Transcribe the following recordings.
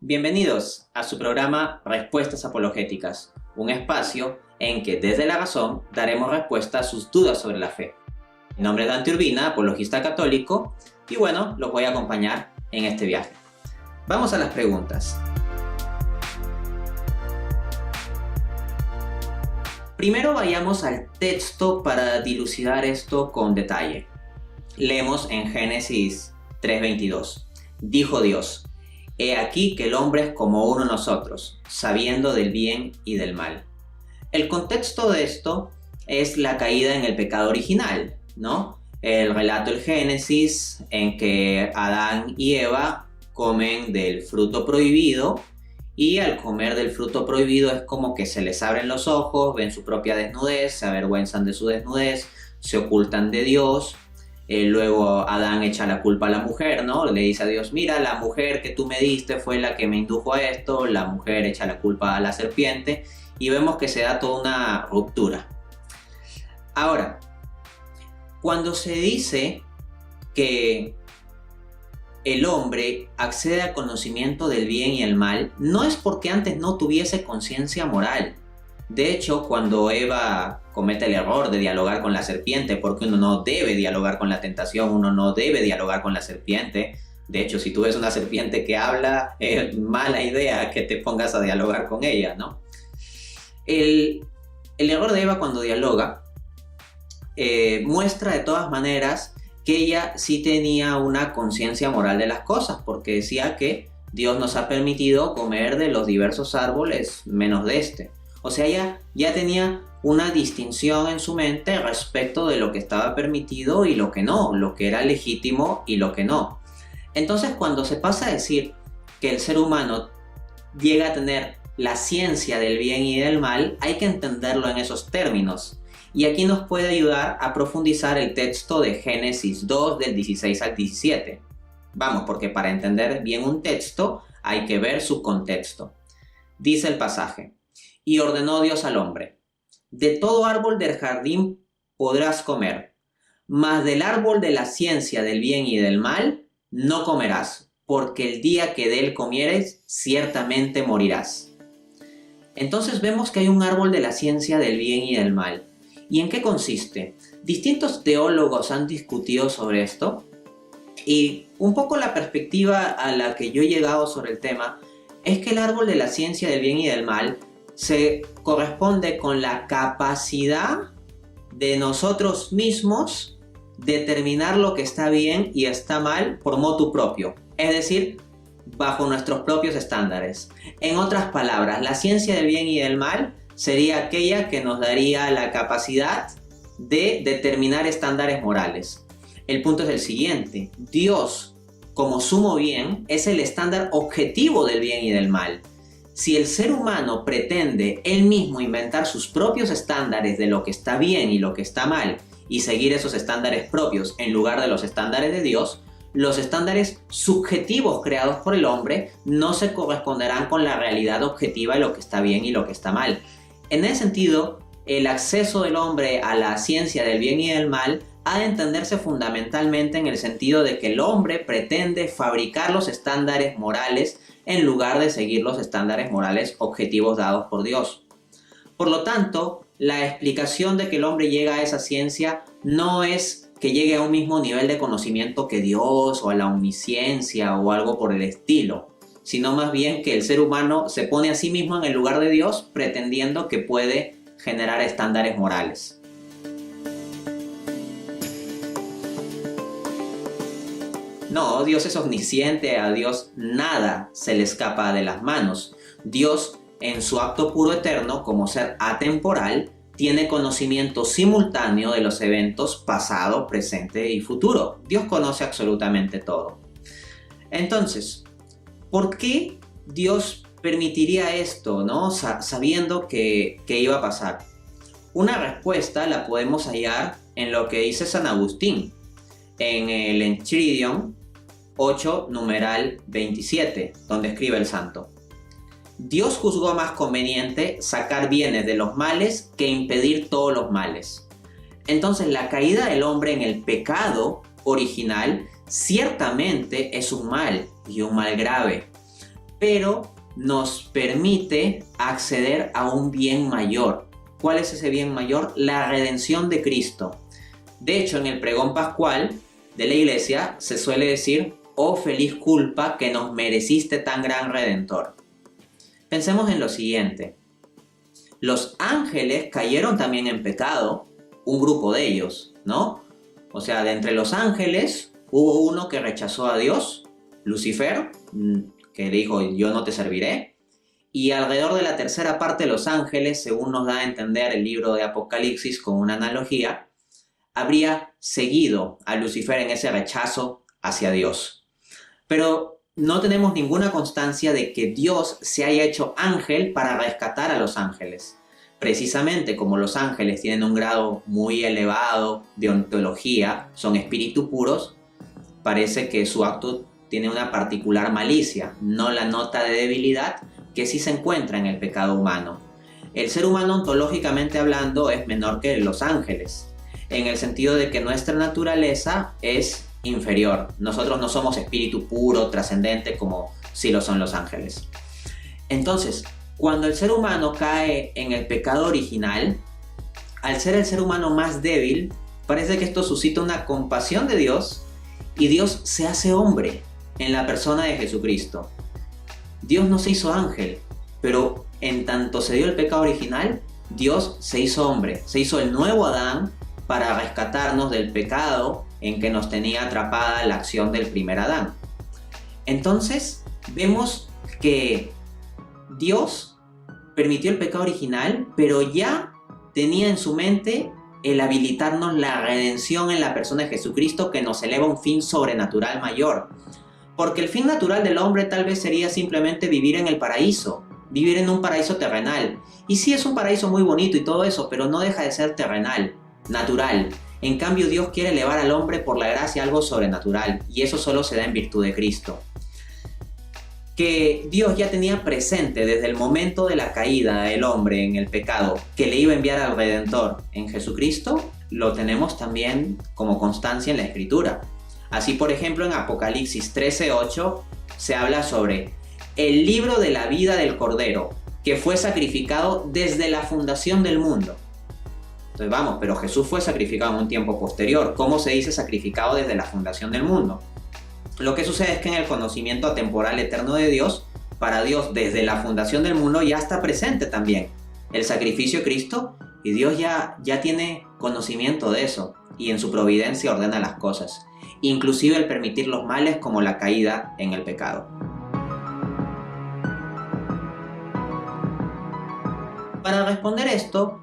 Bienvenidos a su programa Respuestas Apologéticas, un espacio en que desde la razón daremos respuesta a sus dudas sobre la fe. Mi nombre es Dante Urbina, apologista católico, y bueno, los voy a acompañar en este viaje. Vamos a las preguntas. Primero vayamos al texto para dilucidar esto con detalle. Leemos en Génesis 3:22. Dijo Dios: He aquí que el hombre es como uno de nosotros, sabiendo del bien y del mal. El contexto de esto es la caída en el pecado original, ¿no? El relato del Génesis en que Adán y Eva comen del fruto prohibido, y al comer del fruto prohibido es como que se les abren los ojos, ven su propia desnudez, se avergüenzan de su desnudez, se ocultan de Dios. Luego Adán echa la culpa a la mujer, ¿no? Le dice a Dios: mira, la mujer que tú me diste fue la que me indujo a esto. La mujer echa la culpa a la serpiente y vemos que se da toda una ruptura. Ahora, cuando se dice que el hombre accede al conocimiento del bien y el mal, no es porque antes no tuviese conciencia moral. De hecho, cuando Eva comete el error de dialogar con la serpiente, porque uno no debe dialogar con la tentación, uno no debe dialogar con la serpiente. De hecho, si tú ves una serpiente que habla, es mala idea que te pongas a dialogar con ella, ¿no? El error de Eva cuando dialoga muestra de todas maneras que ella sí tenía una conciencia moral de las cosas, porque decía que Dios nos ha permitido comer de los diversos árboles menos de este. O sea, ella ya tenía una distinción en su mente respecto de lo que estaba permitido y lo que no, lo que era legítimo y lo que no. Entonces, cuando se pasa a decir que el ser humano llega a tener la ciencia del bien y del mal, hay que entenderlo en esos términos. Y aquí nos puede ayudar a profundizar el texto de Génesis 2 del 16 al 17. Vamos, porque para entender bien un texto hay que ver su contexto. Dice el pasaje: Y ordenó Dios al hombre: de todo árbol del jardín podrás comer, mas del árbol de la ciencia del bien y del mal no comerás, porque el día que de él comieres, ciertamente morirás. Entonces vemos que hay un árbol de la ciencia del bien y del mal. ¿Y en qué consiste? Distintos teólogos han discutido sobre esto, y un poco la perspectiva a la que yo he llegado sobre el tema es que el árbol de la ciencia del bien y del mal se corresponde con la capacidad de nosotros mismos determinar lo que está bien y está mal por motu propio, es decir, bajo nuestros propios estándares. En otras palabras, la ciencia del bien y del mal sería aquella que nos daría la capacidad de determinar estándares morales. El punto es el siguiente: Dios, como sumo bien, es el estándar objetivo del bien y del mal. Si el ser humano pretende él mismo inventar sus propios estándares de lo que está bien y lo que está mal y seguir esos estándares propios en lugar de los estándares de Dios, los estándares subjetivos creados por el hombre no se corresponderán con la realidad objetiva de lo que está bien y lo que está mal. En ese sentido, el acceso del hombre a la ciencia del bien y del mal ha de entenderse fundamentalmente en el sentido de que el hombre pretende fabricar los estándares morales en lugar de seguir los estándares morales objetivos dados por Dios. Por lo tanto, la explicación de que el hombre llega a esa ciencia no es que llegue a un mismo nivel de conocimiento que Dios o a la omnisciencia o algo por el estilo, sino más bien que el ser humano se pone a sí mismo en el lugar de Dios pretendiendo que puede generar estándares morales. No, Dios es omnisciente, a Dios nada se le escapa de las manos. Dios, en su acto puro eterno, como ser atemporal, tiene conocimiento simultáneo de los eventos pasado, presente y futuro. Dios conoce absolutamente todo. Entonces, ¿por qué Dios permitiría esto, ¿no? Sabiendo que iba a pasar? Una respuesta la podemos hallar en lo que dice San Agustín, en el Enchiridion 8, numeral 27, donde escribe el santo: Dios juzgó más conveniente sacar bienes de los males que impedir todos los males. Entonces, la caída del hombre en el pecado original ciertamente es un mal, y un mal grave. pero nos permite acceder a un bien mayor. ¿Cuál es ese bien mayor? La redención de Cristo. De hecho, en el pregón pascual de la iglesia se suele decir: oh feliz culpa que nos mereciste tan gran Redentor. Pensemos en lo siguiente. Los ángeles cayeron también en pecado, un grupo de ellos, ¿no? O sea, de entre los ángeles hubo uno que rechazó a Dios, Lucifer, que dijo: yo no te serviré. Y alrededor de la tercera parte de los ángeles, según nos da a entender el libro de Apocalipsis con una analogía, habría seguido a Lucifer en ese rechazo hacia Dios. Pero no tenemos ninguna constancia de que Dios se haya hecho ángel para rescatar a los ángeles. Precisamente como los ángeles tienen un grado muy elevado de ontología, son espíritus puros, parece que su acto tiene una particular malicia, no la nota de debilidad que sí se encuentra en el pecado humano. El ser humano, ontológicamente hablando, es menor que los ángeles, en el sentido de que nuestra naturaleza es inferior. Nosotros no somos espíritu puro, trascendente, como sí lo son los ángeles. Entonces, cuando el ser humano cae en el pecado original, al ser el ser humano más débil, parece que esto suscita una compasión de Dios y Dios se hace hombre en la persona de Jesucristo. Dios no se hizo ángel, pero en tanto se dio el pecado original, Dios se hizo hombre, se hizo el nuevo Adán para rescatarnos del pecado en que nos tenía atrapada la acción del primer Adán. Entonces, vemos que Dios permitió el pecado original, pero ya tenía en su mente el habilitarnos la redención en la persona de Jesucristo, que nos eleva a un fin sobrenatural mayor. Porque el fin natural del hombre tal vez sería simplemente vivir en el paraíso, vivir en un paraíso terrenal. Y sí, es un paraíso muy bonito y todo eso, pero no deja de ser terrenal, natural. En cambio, Dios quiere elevar al hombre por la gracia a algo sobrenatural, y eso solo se da en virtud de Cristo. Que Dios ya tenía presente desde el momento de la caída del hombre en el pecado, que le iba a enviar al Redentor en Jesucristo, lo tenemos también como constancia en la Escritura. Así, por ejemplo, en Apocalipsis 13:8 se habla sobre el libro de la vida del Cordero, que fue sacrificado desde la fundación del mundo. Entonces vamos, pero Jesús fue sacrificado en un tiempo posterior. ¿Cómo se dice sacrificado desde la fundación del mundo? Lo que sucede es que en el conocimiento atemporal eterno de Dios, para Dios desde la fundación del mundo ya está presente también el sacrificio de Cristo, y Dios ya tiene conocimiento de eso, y en su providencia ordena las cosas, inclusive el permitir los males como la caída en el pecado. Para responder esto,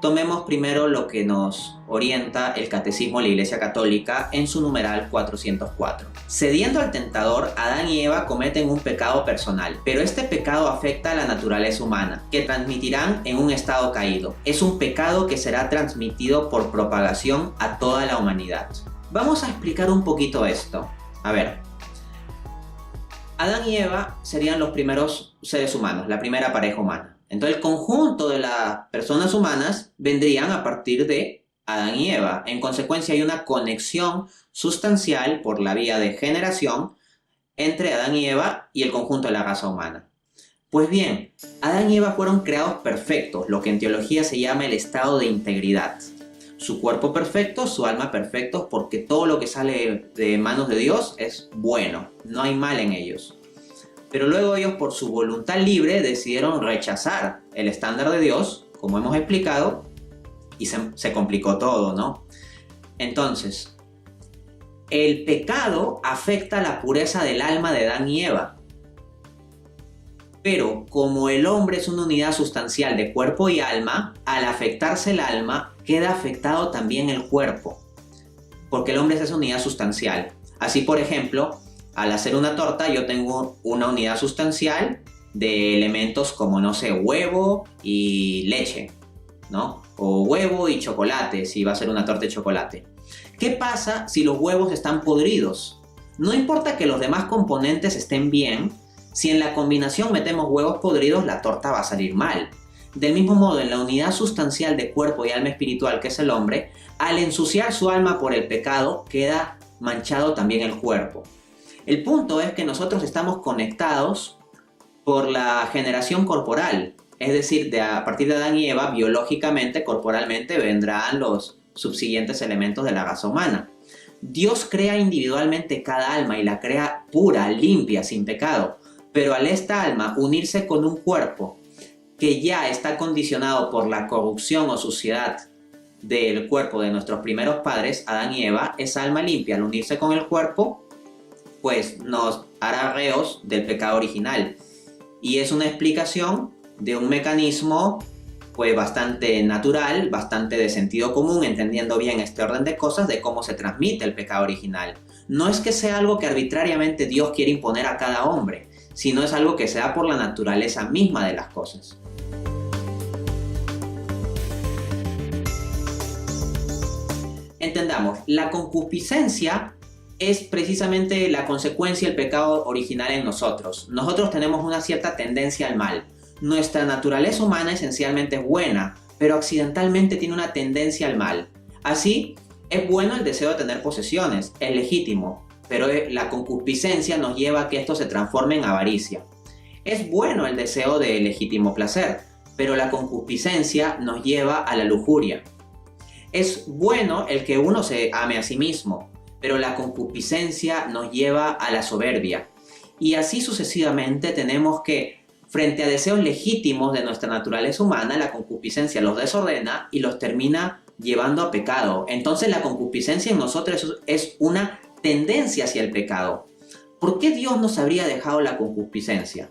tomemos primero lo que nos orienta el Catecismo de la Iglesia Católica en su numeral 404. Cediendo al tentador, Adán y Eva cometen un pecado personal, pero este pecado afecta a la naturaleza humana, que transmitirán en un estado caído. Es un pecado que será transmitido por propagación a toda la humanidad. Vamos a explicar un poquito esto. A ver, Adán y Eva serían los primeros seres humanos, la primera pareja humana. Entonces el conjunto de las personas humanas vendrían a partir de Adán y Eva. En consecuencia hay una conexión sustancial por la vía de generación entre Adán y Eva y el conjunto de la raza humana. Pues bien, Adán y Eva fueron creados perfectos, lo que en teología se llama el estado de integridad. Su cuerpo perfecto, su alma perfectos, porque todo lo que sale de manos de Dios es bueno, no hay mal en ellos. Pero luego ellos, por su voluntad libre, decidieron rechazar el estándar de Dios, como hemos explicado, y se complicó todo, ¿no? Entonces, el pecado afecta la pureza del alma de Adán y Eva. Pero como el hombre es una unidad sustancial de cuerpo y alma, al afectarse el alma, queda afectado también el cuerpo, porque el hombre es esa unidad sustancial. Así, por ejemplo, al hacer una torta yo tengo una unidad sustancial de elementos como, no sé, huevo y leche, ¿no? O huevo y chocolate, si va a ser una torta de chocolate. ¿Qué pasa si los huevos están podridos? No importa que los demás componentes estén bien, si en la combinación metemos huevos podridos, la torta va a salir mal. Del mismo modo, en la unidad sustancial de cuerpo y alma espiritual que es el hombre, al ensuciar su alma por el pecado, queda manchado también el cuerpo. El punto es que nosotros estamos conectados por la generación corporal. Es decir, a partir de Adán y Eva, biológicamente, corporalmente, vendrán los subsiguientes elementos de la raza humana. Dios crea individualmente cada alma y la crea pura, limpia, sin pecado. Pero al esta alma unirse con un cuerpo que ya está condicionado por la corrupción o suciedad del cuerpo de nuestros primeros padres, Adán y Eva, esa alma limpia al unirse con el cuerpo, pues nos hará reos del pecado original. Y es una explicación de un mecanismo pues bastante natural, bastante de sentido común, entendiendo bien este orden de cosas de cómo se transmite el pecado original. No es que sea algo que arbitrariamente Dios quiere imponer a cada hombre, sino es algo que se da por la naturaleza misma de las cosas. Entendamos, la concupiscencia es precisamente la consecuencia del pecado original en nosotros. Nosotros tenemos una cierta tendencia al mal. Nuestra naturaleza humana esencialmente es buena, pero accidentalmente tiene una tendencia al mal. Así, es bueno el deseo de tener posesiones, es legítimo, pero la concupiscencia nos lleva a que esto se transforme en avaricia. Es bueno el deseo de legítimo placer, pero la concupiscencia nos lleva a la lujuria. Es bueno el que uno se ame a sí mismo, pero la concupiscencia nos lleva a la soberbia. Y así sucesivamente tenemos que, frente a deseos legítimos de nuestra naturaleza humana, la concupiscencia los desordena y los termina llevando a pecado. Entonces la concupiscencia en nosotros es una tendencia hacia el pecado. ¿Por qué Dios nos habría dejado la concupiscencia?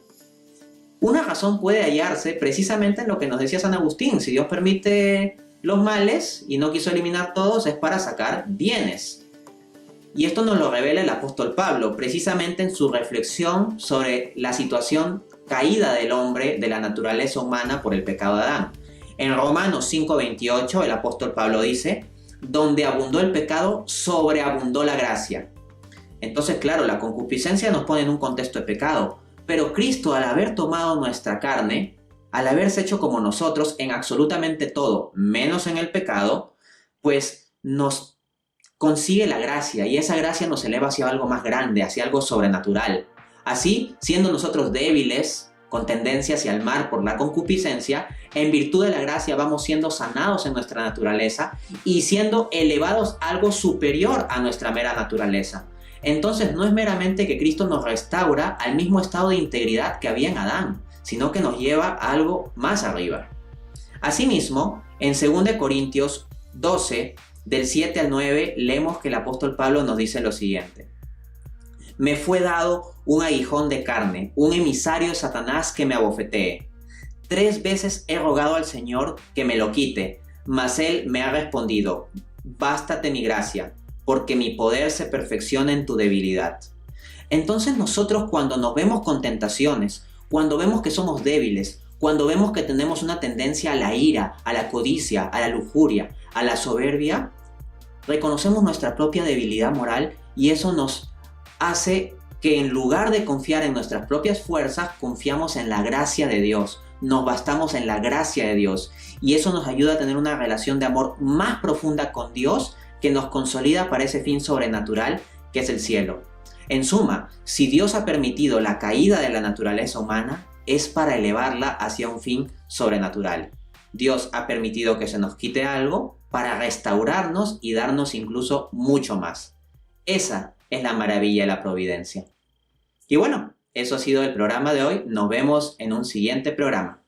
Una razón puede hallarse precisamente en lo que nos decía San Agustín. Si Dios permite los males y no quiso eliminar todos, es para sacar bienes. Y esto nos lo revela el apóstol Pablo, precisamente en su reflexión sobre la situación caída del hombre, de la naturaleza humana por el pecado de Adán. En Romanos 5:28 el apóstol Pablo dice: donde abundó el pecado, sobreabundó la gracia. Entonces, claro, la concupiscencia nos pone en un contexto de pecado, pero Cristo, al haber tomado nuestra carne, al haberse hecho como nosotros en absolutamente todo, menos en el pecado, pues nos consigue la gracia, y esa gracia nos eleva hacia algo más grande, hacia algo sobrenatural. Así, siendo nosotros débiles, con tendencia hacia el mal por la concupiscencia, en virtud de la gracia vamos siendo sanados en nuestra naturaleza y siendo elevados a algo superior a nuestra mera naturaleza. Entonces no es meramente que Cristo nos restaura al mismo estado de integridad que había en Adán, sino que nos lleva a algo más arriba. Asimismo, en 2 Corintios 12, del 7 al 9, leemos que el apóstol Pablo nos dice lo siguiente: me fue dado un aguijón de carne, un emisario de Satanás que me abofetee. 3 veces he rogado al Señor que me lo quite, mas Él me ha respondido: bástate mi gracia, porque mi poder se perfecciona en tu debilidad. Entonces nosotros, cuando nos vemos con tentaciones, cuando vemos que somos débiles, cuando vemos que tenemos una tendencia a la ira, a la codicia, a la lujuria, a la soberbia, reconocemos nuestra propia debilidad moral y eso nos hace que, en lugar de confiar en nuestras propias fuerzas, confiamos en la gracia de Dios, nos bastamos en la gracia de Dios, y eso nos ayuda a tener una relación de amor más profunda con Dios, que nos consolida para ese fin sobrenatural que es el cielo. En suma, si Dios ha permitido la caída de la naturaleza humana, es para elevarla hacia un fin sobrenatural. Dios ha permitido que se nos quite algo para restaurarnos y darnos incluso mucho más. Esa es la maravilla de la providencia. Y bueno, eso ha sido el programa de hoy. Nos vemos en un siguiente programa.